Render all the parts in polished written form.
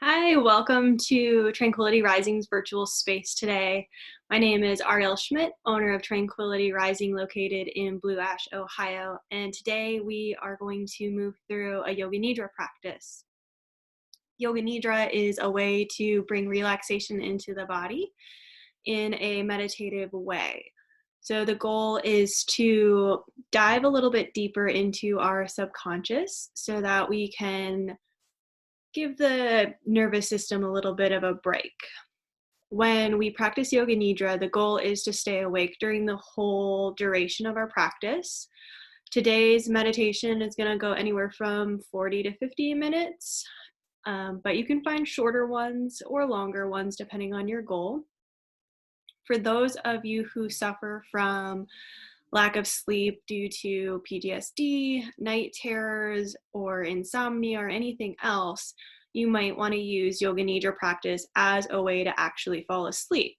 Hi, welcome to Tranquility Rising's virtual space today. My name is Ariel Schmidt, owner of Tranquility Rising located in Blue Ash, Ohio, and today we are going to move through a Yoga Nidra practice. Yoga Nidra is a way to bring relaxation into the body in a meditative way. So the goal is to dive a little bit deeper into our subconscious so that we can give the nervous system a little bit of a break. When we practice Yoga Nidra, the goal is to stay awake during the whole duration of our practice. Today's meditation is going to go anywhere from 40 to 50 minutes, but you can find shorter ones or longer ones depending on your goal. For those of you who suffer from lack of sleep due to PTSD, night terrors, or insomnia, or anything else, you might want to use Yoga Nidra practice as a way to actually fall asleep.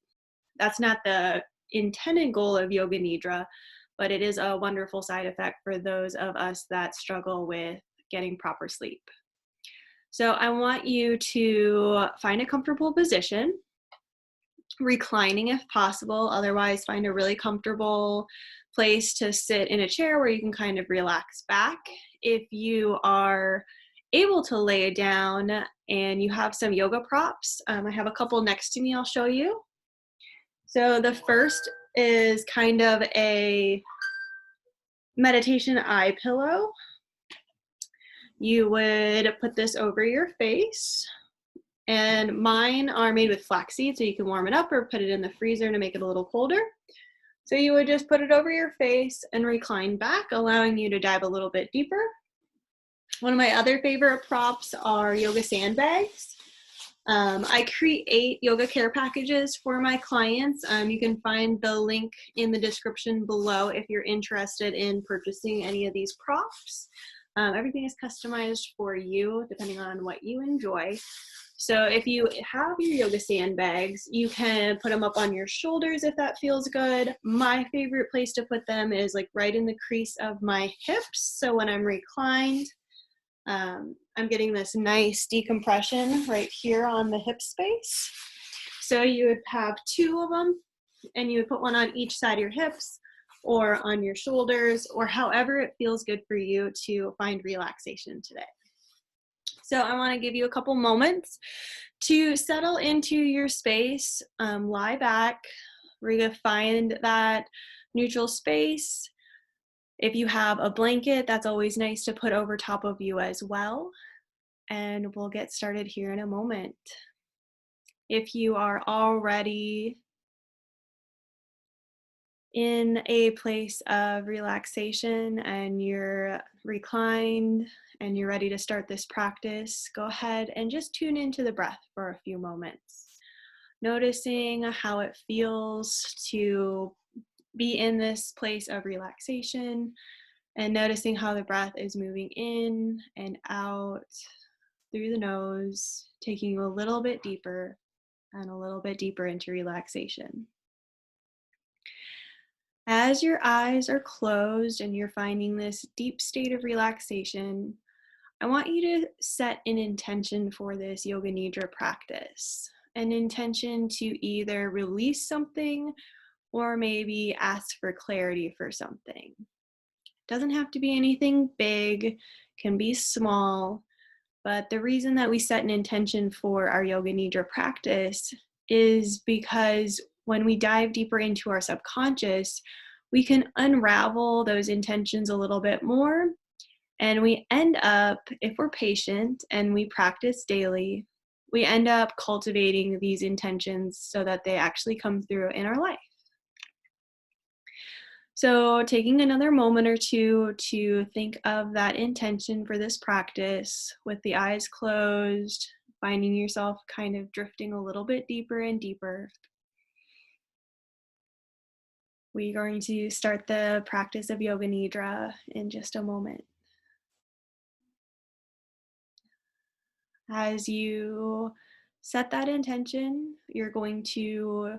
That's not the intended goal of Yoga Nidra, but it is a wonderful side effect for those of us that struggle with getting proper sleep. So I want you to find a comfortable position, reclining if possible. Otherwise, find a really comfortable place to sit in a chair where you can kind of relax back. If you are able to lay down and you have some yoga props, I have a couple next to me I'll show you. So the first is kind of a meditation eye pillow. You would put this over your face, and mine are made with flaxseed, so you can warm it up or put it in the freezer to make it a little colder. So you would just put it over your face and recline back, allowing you to dive a little bit deeper. One of my other favorite props are yoga sandbags. I create yoga care packages for my clients. You can find the link in the description below if you're interested in purchasing any of these props. Everything is customized for you depending on what you enjoy. So if you have your yoga sandbags, you can put them up on your shoulders if that feels good. My favorite place to put them is like right in the crease of my hips. So when I'm reclined, I'm getting this nice decompression right here on the hip space. So you would have two of them, and you would put one on each side of your hips or on your shoulders, or however it feels good for you to find relaxation today. So I want to give you a couple moments to settle into your space, lie back, we're going to find that neutral space. If you have a blanket, that's always nice to put over top of you as well. And we'll get started here in a moment. If you are already in a place of relaxation and you're reclined and you're ready to start this practice, go ahead and just tune into the breath for a few moments. Noticing how it feels to be in this place of relaxation and noticing how the breath is moving in and out through the nose, taking you a little bit deeper and a little bit deeper into relaxation. As your eyes are closed and you're finding this deep state of relaxation, I want you to set an intention for this Yoga Nidra practice. An intention to either release something or maybe ask for clarity for something. It doesn't have to be anything big, can be small, but the reason that we set an intention for our Yoga Nidra practice is because when we dive deeper into our subconscious, we can unravel those intentions a little bit more. And we end up, if we're patient and we practice daily, we end up cultivating these intentions so that they actually come through in our life. So taking another moment or two to think of that intention for this practice with the eyes closed, finding yourself kind of drifting a little bit deeper and deeper. We're going to start the practice of Yoga Nidra in just a moment. As you set that intention, you're going to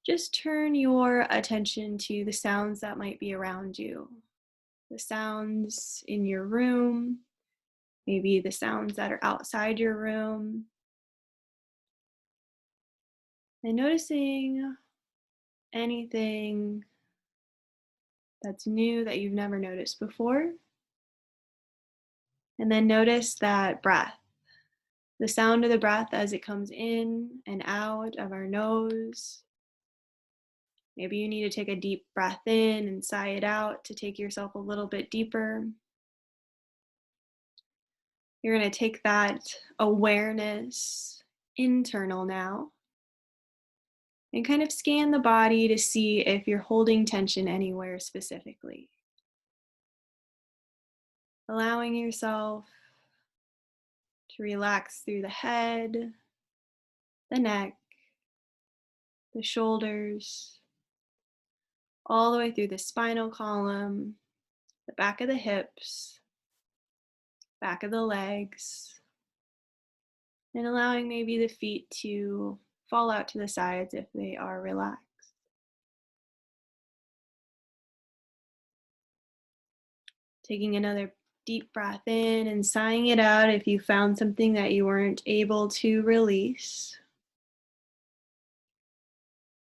just turn your attention to the sounds that might be around you. The sounds in your room, maybe the sounds that are outside your room, and noticing anything that's new that you've never noticed before. And then notice that breath, the sound of the breath as it comes in and out of our nose. Maybe you need to take a deep breath in and sigh it out to take yourself a little bit deeper. You're going to take that awareness internal now and kind of scan the body to see if you're holding tension anywhere specifically. Allowing yourself to relax through the head, the neck, the shoulders, all the way through the spinal column, the back of the hips, back of the legs, and allowing maybe the feet to fall out to the sides if they are relaxed. Taking another deep breath in and sighing it out if you found something that you weren't able to release.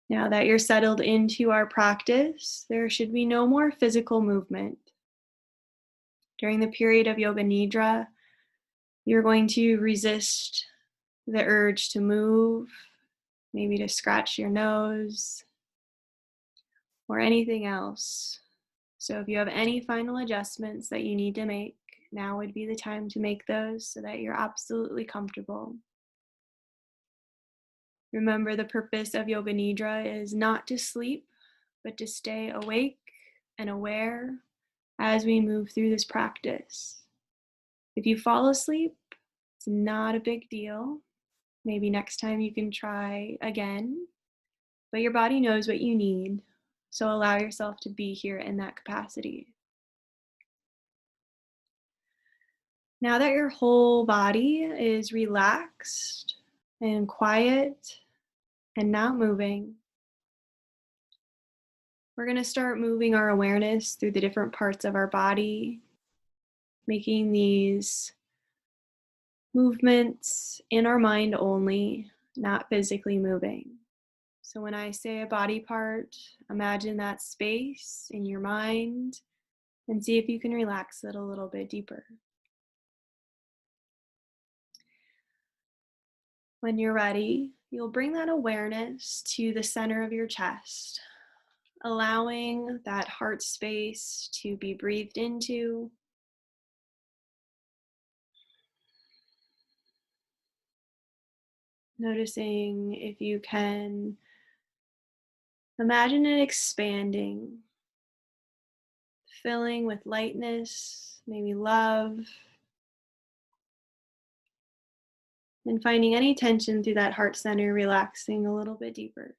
Now that you're settled into our practice, there should be no more physical movement. During the period of Yoga Nidra, you're going to resist the urge to move, maybe to scratch your nose or anything else. So if you have any final adjustments that you need to make, now would be the time to make those so that you're absolutely comfortable. Remember, the purpose of Yoga Nidra is not to sleep, but to stay awake and aware as we move through this practice. If you fall asleep, it's not a big deal. Maybe next time you can try again, but your body knows what you need, so allow yourself to be here in that capacity. Now that your whole body is relaxed and quiet and not moving, we're going to start moving our awareness through the different parts of our body, making these movements in our mind only, not physically moving. So when I say a body part, imagine that space in your mind and see if you can relax it a little bit deeper. When you're ready, you'll bring that awareness to the center of your chest, allowing that heart space to be breathed into. Noticing if you can imagine it expanding, filling with lightness, maybe love, and finding any tension through that heart center, relaxing a little bit deeper.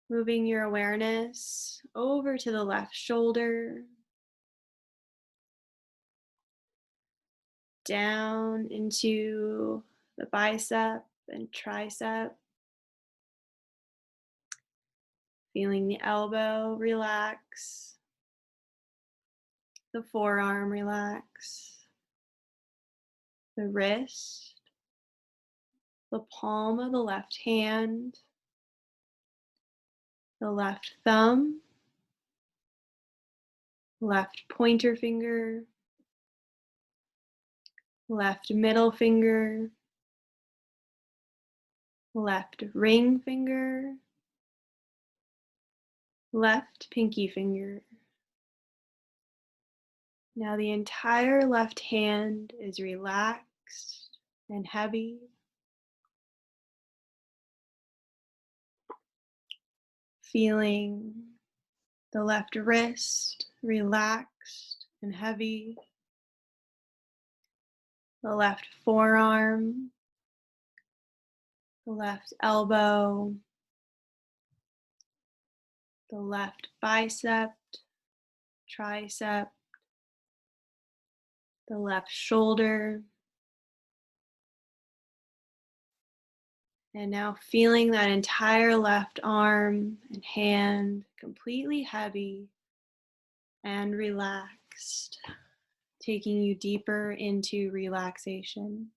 Moving your awareness over to the left shoulder, down into the bicep and tricep, feeling the elbow relax, the forearm relax, the wrist, the palm of the left hand, the left thumb, left pointer finger, left middle finger, left ring finger, left pinky finger. Now the entire left hand is relaxed and heavy. Feeling the left wrist relaxed and heavy. The left forearm, the left elbow, the left bicep, tricep, the left shoulder. And now feeling that entire left arm and hand completely heavy and relaxed. taking you deeper into relaxation.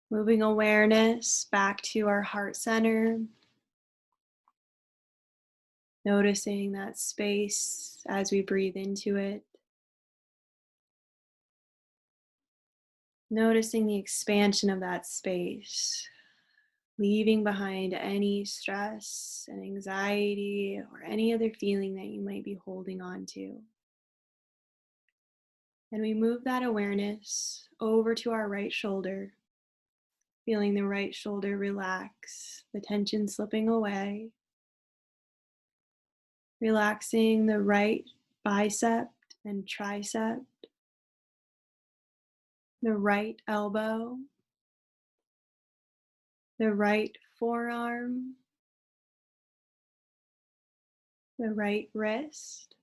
Moving awareness back to our heart center, noticing that space as we breathe into it, noticing the expansion of that space, leaving behind any stress and anxiety or any other feeling that you might be holding on to. And we move that awareness over to our right shoulder, feeling the right shoulder relax, the tension slipping away, relaxing the right bicep and tricep, the right elbow, the right forearm, the right wrist,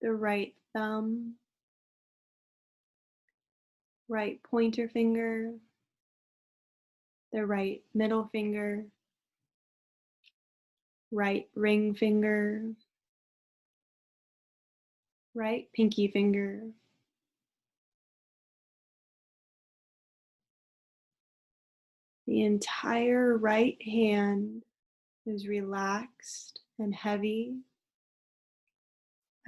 the right thumb, right pointer finger, the right middle finger, right ring finger, right pinky finger. The entire right hand is relaxed and heavy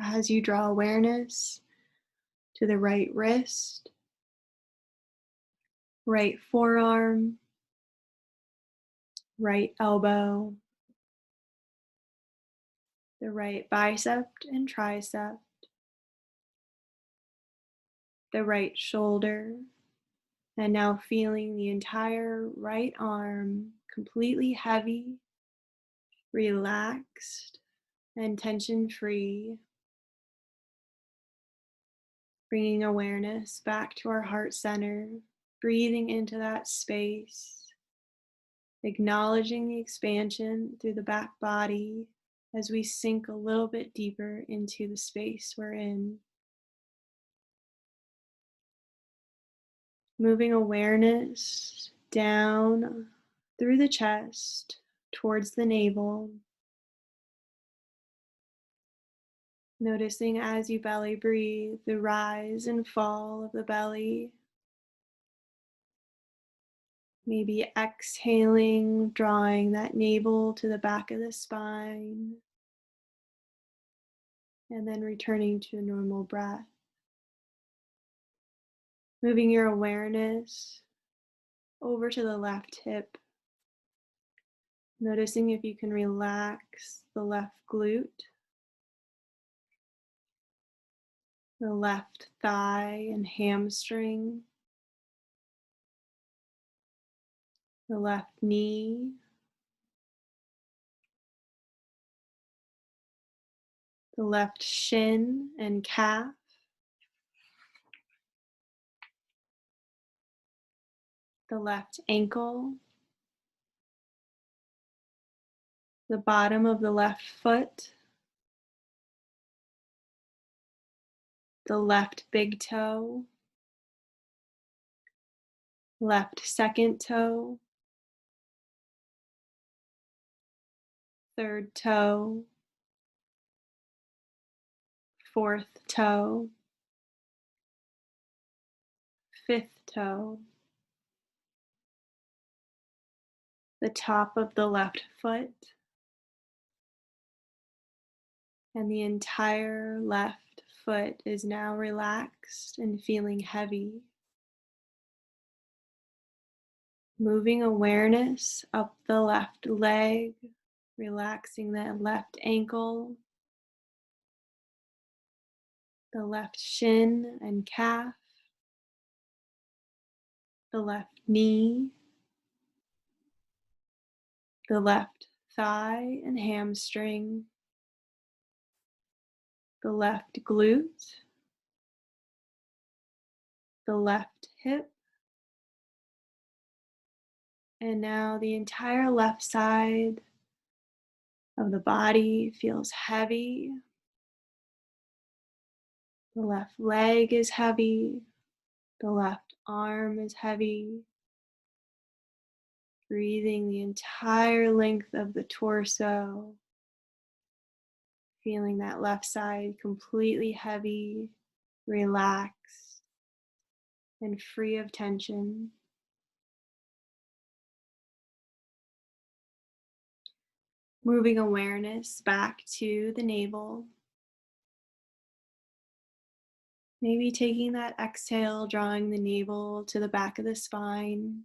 as you draw awareness to the right wrist, right forearm, right elbow, the right bicep and tricep, the right shoulder, and now feeling the entire right arm completely heavy, relaxed, and tension free. Bringing awareness back to our heart center, breathing into that space, acknowledging the expansion through the back body as we sink a little bit deeper into the space we're in. Moving awareness down through the chest towards the navel. Noticing as you belly breathe the rise and fall of the belly. Maybe exhaling, drawing that navel to the back of the spine. And then returning to a normal breath. Moving your awareness over to the left hip. Noticing if you can relax the left glute, the left thigh and hamstring, the left knee, the left shin and calf, the left ankle, the bottom of the left foot, the left big toe, left second toe, third toe, fourth toe, fifth toe, the top of the left foot, and the entire left foot is now relaxed and feeling heavy. Moving awareness up the left leg, relaxing the left ankle, the left shin and calf, the left knee, the left thigh and hamstring, the left glute, the left hip, and now the entire left side of the body feels heavy. The left leg is heavy, the left arm is heavy. Breathing the entire length of the torso, Feeling that left side completely heavy, relaxed, and free of tension. Moving awareness back to the navel. Maybe taking that exhale, drawing the navel to the back of the spine.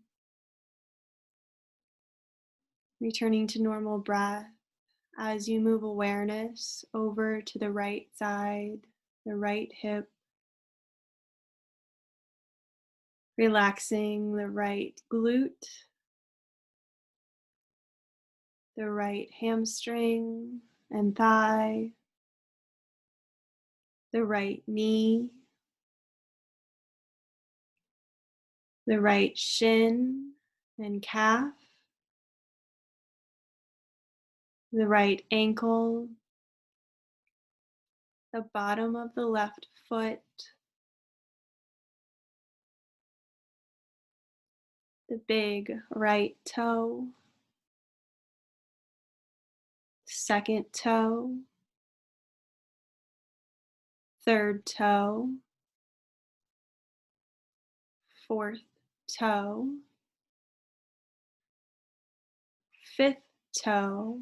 Returning to normal breath as you move awareness over to the right side, the right hip, relaxing the right glute, the right hamstring and thigh, the right knee, the right shin and calf, the right ankle, the bottom of the left foot, the big right toe, second toe, third toe, fourth toe, fifth toe,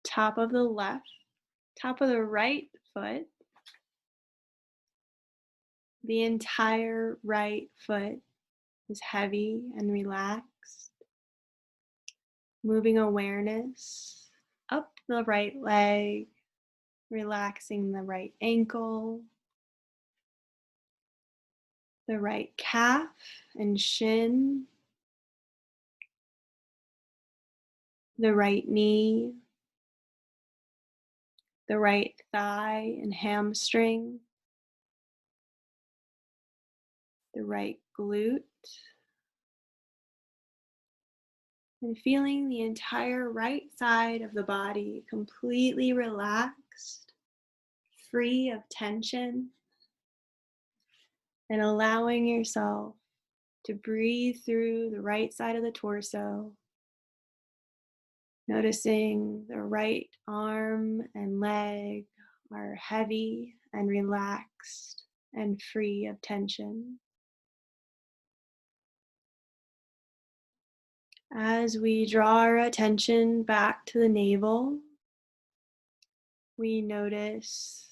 top of the left, top of the right foot, the entire right foot is heavy and relaxed. Moving awareness up the right leg, relaxing the right ankle, the right calf and shin, the right knee, the right thigh and hamstring, the right glute, and feeling the entire right side of the body completely relaxed, free of tension, and allowing yourself to breathe through the right side of the torso, noticing the right arm and leg are heavy and relaxed and free of tension. As we draw our attention back to the navel, we notice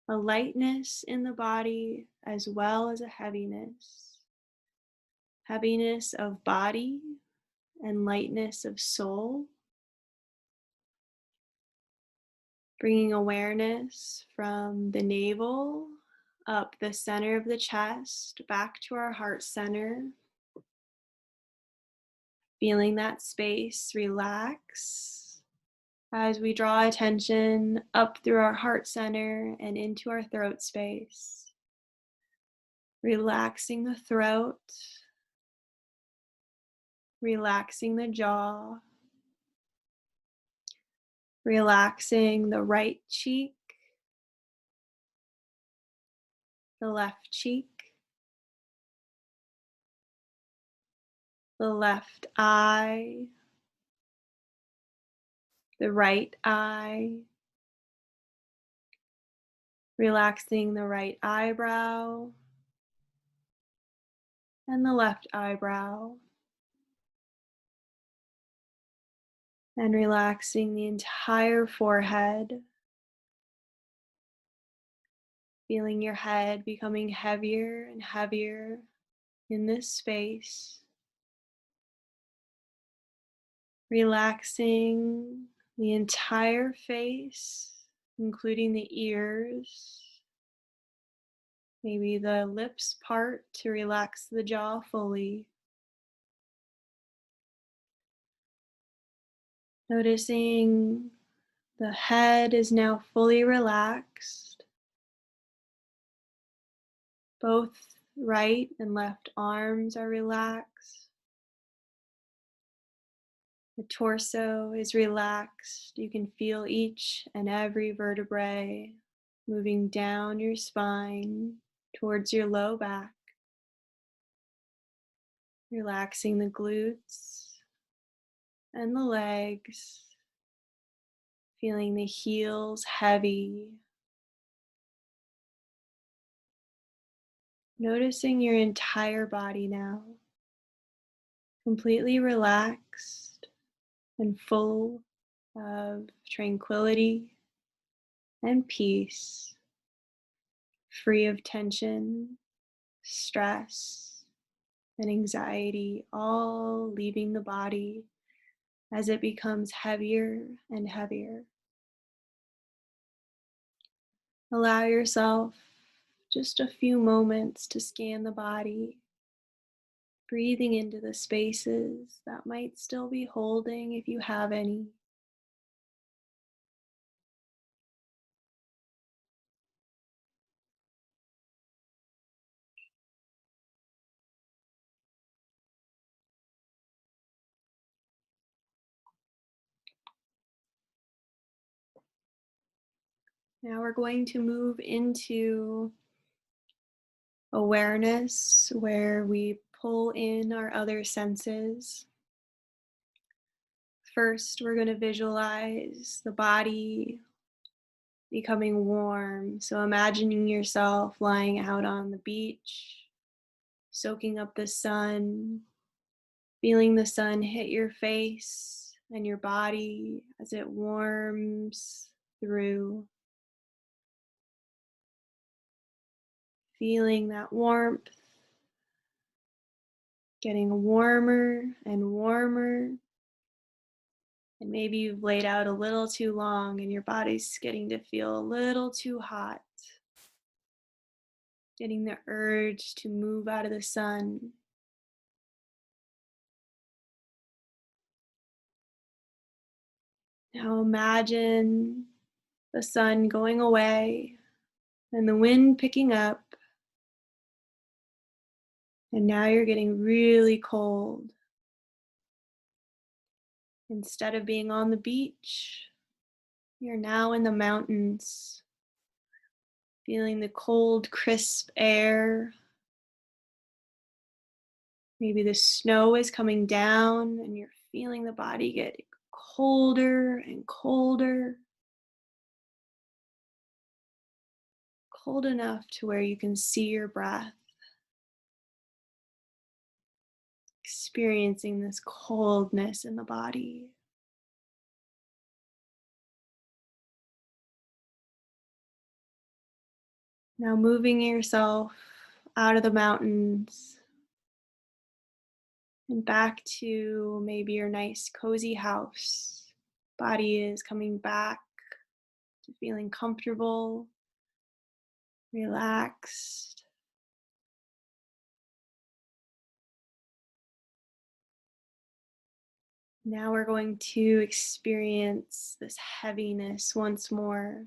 a lightness in the body as well as a heaviness. Heaviness of body and lightness of soul. Bringing awareness from the navel up the center of the chest, back to our heart center. Feeling that space relax as we draw attention up through our heart center and into our throat space. Relaxing the throat, relaxing the jaw, relaxing the right cheek, the left cheek, the left eye, the right eye, relaxing the right eyebrow and the left eyebrow, and relaxing the entire forehead, feeling your head becoming heavier and heavier in this space, relaxing the entire face, including the ears, maybe the lips part to relax the jaw fully. Noticing the head is now fully relaxed. Both right and left arms are relaxed. The torso is relaxed. You can feel each and every vertebrae moving down your spine towards your low back. Relaxing the glutes and the legs. feeling the heels heavy, noticing your entire body now, completely relaxed and full of tranquility and peace, free of tension, stress, and anxiety, all leaving the body as it becomes heavier and heavier. Allow yourself just a few moments to scan the body, breathing into the spaces that might still be holding if you have any. Now we're going to move into awareness where we pull in our other senses. First, we're going to visualize the body becoming warm. So imagining yourself lying out on the beach, soaking up the sun, feeling the sun hit your face and your body as it warms through. Feeling that warmth getting warmer and warmer. And maybe you've laid out a little too long and your body's getting to feel a little too hot. Getting the urge to move out of the sun. Now imagine the sun going away and the wind picking up. And now you're getting really cold. Instead of being on the beach, you're now in the mountains, feeling the cold, crisp air. Maybe the snow is coming down and you're feeling the body get colder and colder. Cold enough to where you can see your breath. Experiencing this coldness in the body. Now moving yourself out of the mountains and back to maybe your nice cozy house. Body is coming back to feeling comfortable, relaxed. Now we're going to experience this heaviness once more.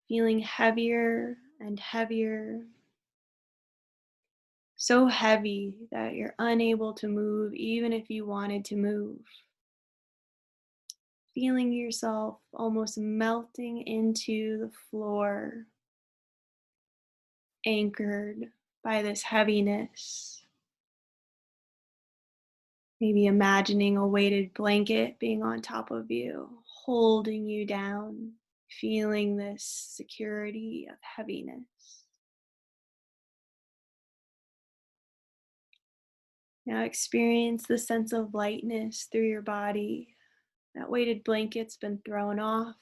Feeling heavier and heavier. So heavy that you're unable to move even if you wanted to move. Feeling yourself almost melting into the floor, anchored by this heaviness. Maybe imagining a weighted blanket being on top of you, holding you down, feeling this security of heaviness. Now experience the sense of lightness through your body. That weighted blanket's been thrown off,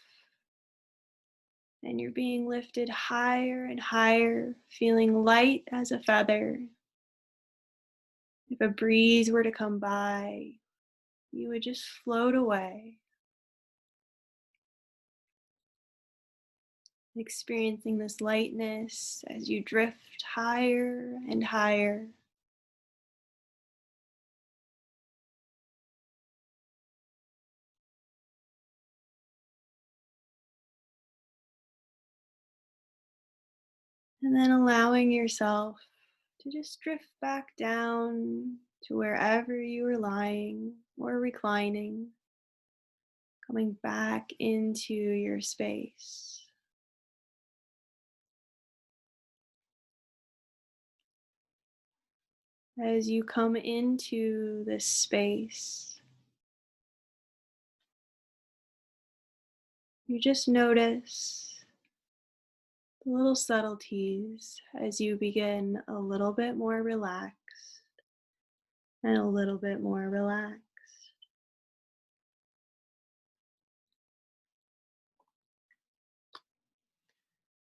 and you're being lifted higher and higher, feeling light as a feather. If a breeze were to come by, you would just float away, experiencing this lightness as you drift higher and higher. And then allowing yourself to just drift back down to wherever you were lying or reclining, coming back into your space. As you come into this space, You just notice the little subtleties as you begin a little bit more relaxed and a little bit more relaxed.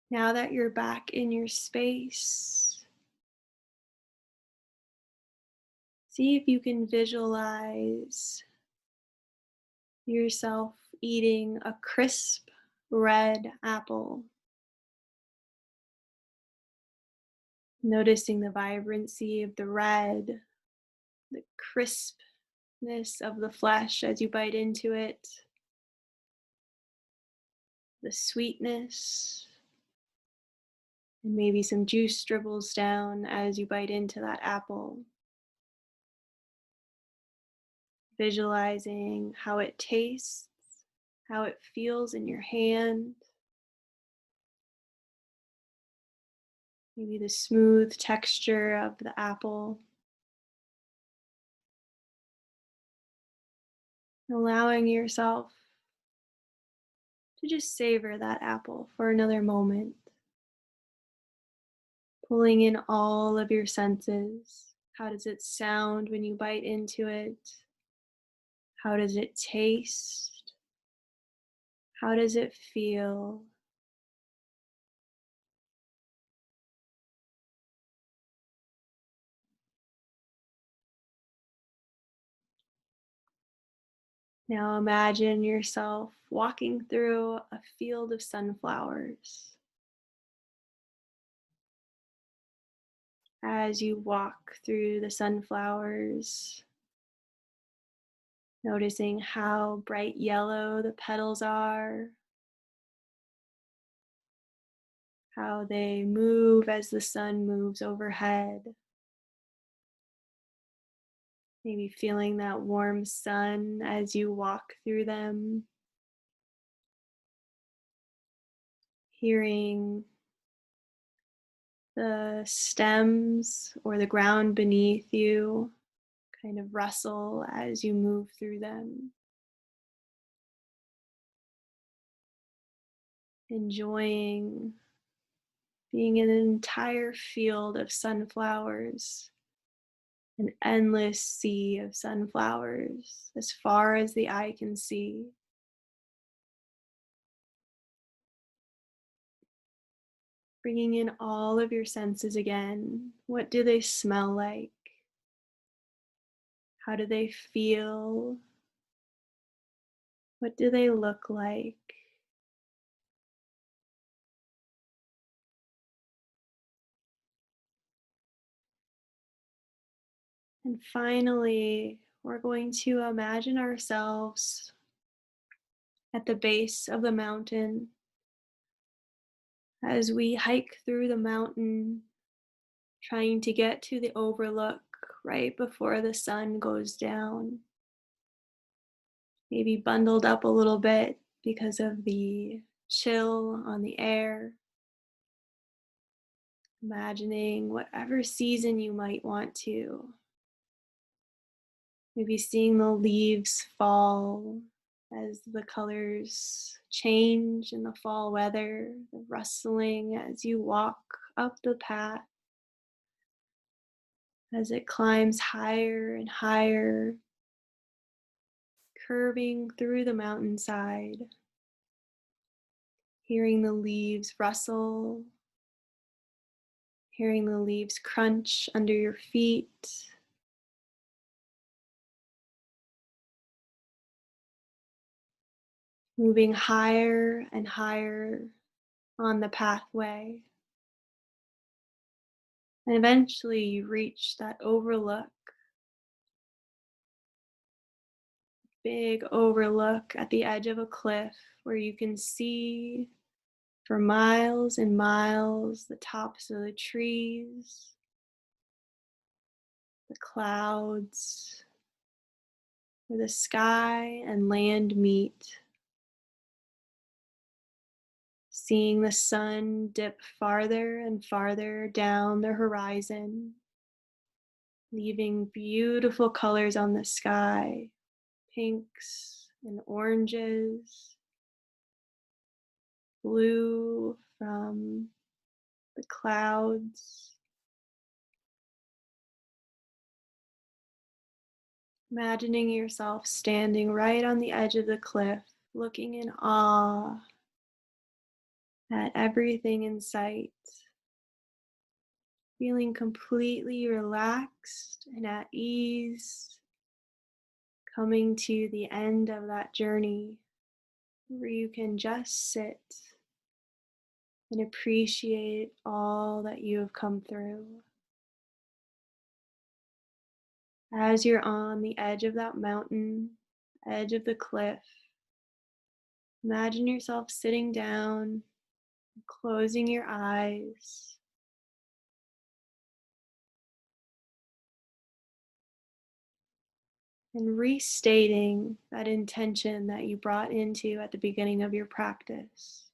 Now that you're back in your space, see if you can visualize yourself eating a crisp red apple, noticing the vibrancy of the red, the crispness of the flesh as you bite into it, the sweetness, and maybe some juice dribbles down as you bite into that apple. Visualizing how it tastes, how it feels in your hand, maybe the smooth texture of the apple, allowing yourself to just savor that apple for another moment, pulling in all of your senses. How does it sound when you bite into it? How does it taste? How does it feel? Now imagine yourself walking through a field of sunflowers. As you walk through the sunflowers, noticing how bright yellow the petals are, how they move as the sun moves overhead. Maybe feeling that warm sun as you walk through them, hearing the stems or the ground beneath you kind of rustle as you move through them. Enjoying being in an entire field of sunflowers, an endless sea of sunflowers as far as the eye can see. Bringing in all of your senses again. What do they smell like? How do they feel? What do they look like? And finally, we're going to imagine ourselves at the base of the mountain as we hike through the mountain, trying to get to the overlook right before the sun goes down. Maybe bundled up a little bit because of the chill on the air. Imagining whatever season you might want to. Maybe seeing the leaves fall as the colors change in the fall weather, the rustling as you walk up the path, as it climbs higher and higher, curving through the mountainside, hearing the leaves rustle, hearing the leaves crunch under your feet. Moving higher and higher on the pathway. And eventually you reach that overlook, big overlook at the edge of a cliff where you can see for miles and miles the tops of the trees, the clouds, where the sky and land meet. Seeing the sun dip farther and farther down the horizon, leaving beautiful colors on the sky, pinks and oranges, blue from the clouds. Imagining yourself standing right on the edge of the cliff, looking in awe at everything in sight, feeling completely relaxed and at ease, coming to the end of that journey where you can just sit and appreciate all that you have come through. As you're on the edge of that mountain, edge of the cliff, imagine yourself sitting down, closing your eyes, and restating that intention that you brought into at the beginning of your practice.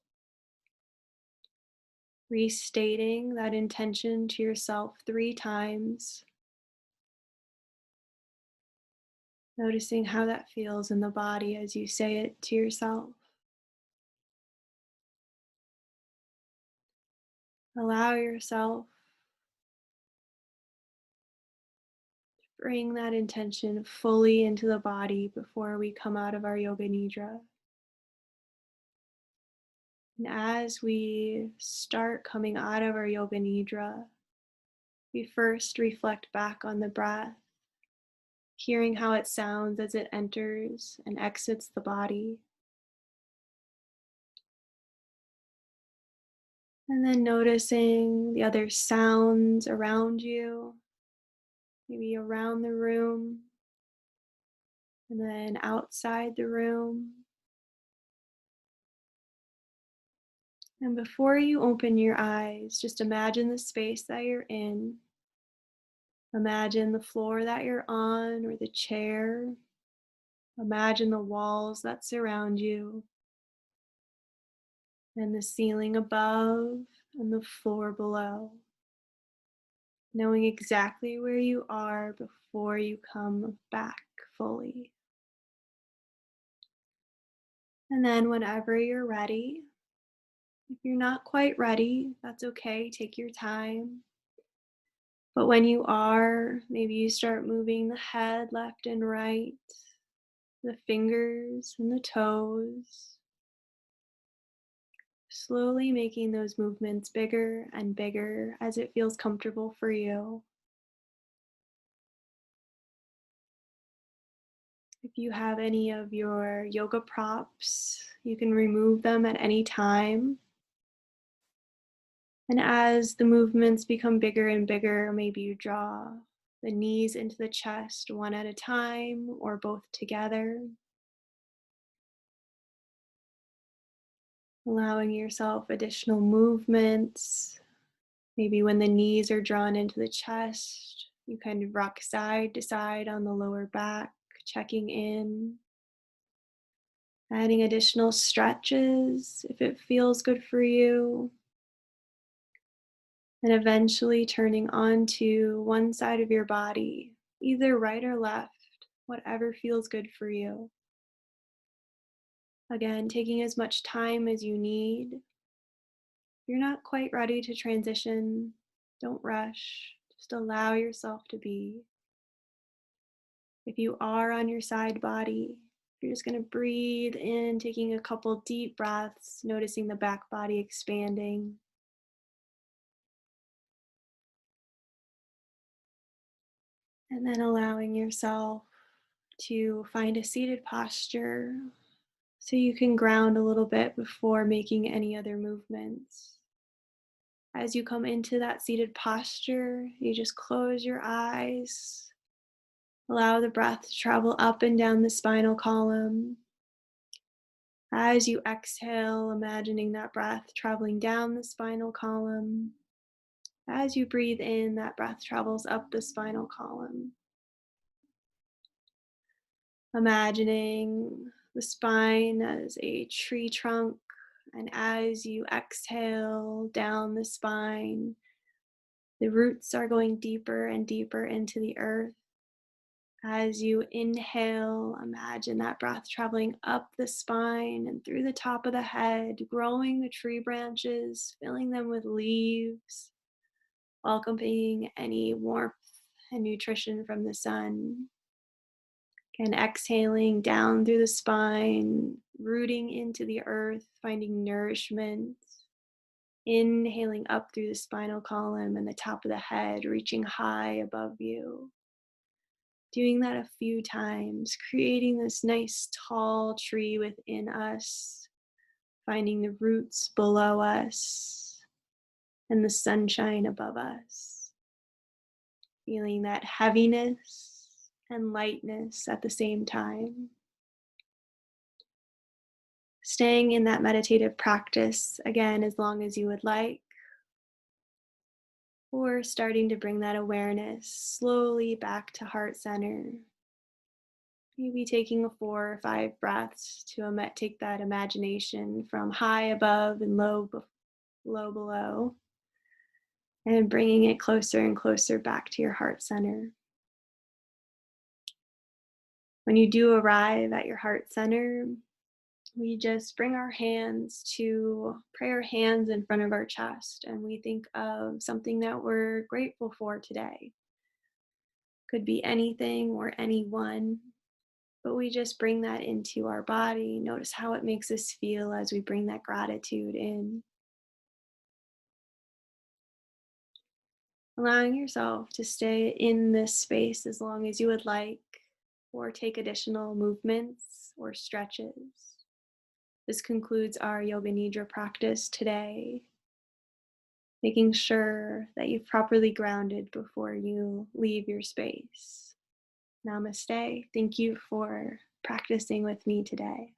Restating that intention to yourself 3 times, noticing how that feels in the body as you say it to yourself. Allow yourself to bring that intention fully into the body before we come out of our Yoga Nidra. And as we start coming out of our Yoga Nidra, we first reflect back on the breath, hearing how it sounds as it enters and exits the body. And then noticing the other sounds around you, maybe around the room, and then outside the room. And before you open your eyes, just imagine the space that you're in. Imagine the floor that you're on or the chair. Imagine the walls that surround you and the ceiling above and the floor below. Knowing exactly where you are before you come back fully. And then whenever you're ready, if you're not quite ready, that's okay, take your time. But when you are, maybe you start moving the head left and right, the fingers and the toes, slowly making those movements bigger and bigger as it feels comfortable for you. If you have any of your yoga props, you can remove them at any time. And as the movements become bigger and bigger, maybe you draw the knees into the chest one at a time or both together. Allowing yourself additional movements. Maybe when the knees are drawn into the chest, you kind of rock side to side on the lower back, checking in. Adding additional stretches if it feels good for you. And eventually turning onto one side of your body, either right or left, whatever feels good for you. Again, taking as much time as you need. If you're not quite ready to transition, don't rush. Just allow yourself to be. If you are on your side body, you're just going to breathe in, taking a couple deep breaths, noticing the back body expanding. And then allowing yourself to find a seated posture so you can ground a little bit before making any other movements. As you come into that seated posture, you just close your eyes. Allow the breath to travel up and down the spinal column. As you exhale, imagining that breath traveling down the spinal column. As you breathe in, that breath travels up the spinal column. Imagining the spine as a tree trunk, and as you exhale down the spine, the roots are going deeper and deeper into the earth. As you inhale, imagine that breath traveling up the spine and through the top of the head, growing the tree branches, filling them with leaves, welcoming any warmth and nutrition from the sun. And exhaling down through the spine, rooting into the earth, finding nourishment. Inhaling up through the spinal column and the top of the head, reaching high above you. Doing that a few times, creating this nice tall tree within us, finding the roots below us and the sunshine above us. Feeling that heaviness and lightness at the same time. Staying in that meditative practice again as long as you would like, or starting to bring that awareness slowly back to heart center. Maybe taking 4 or 5 breaths to take that imagination from high above and low below, and bringing it closer and closer back to your heart center. When you do arrive at your heart center, we just bring our hands to pray our hands in front of our chest, and we think of something that we're grateful for today. Could be anything or anyone, but we just bring that into our body. Notice how it makes us feel as we bring that gratitude in. Allowing yourself to stay in this space as long as you would like, or take additional movements or stretches. This concludes our Yoga Nidra practice today, making sure that you've properly grounded before you leave your space. Namaste. Thank you for practicing with me today.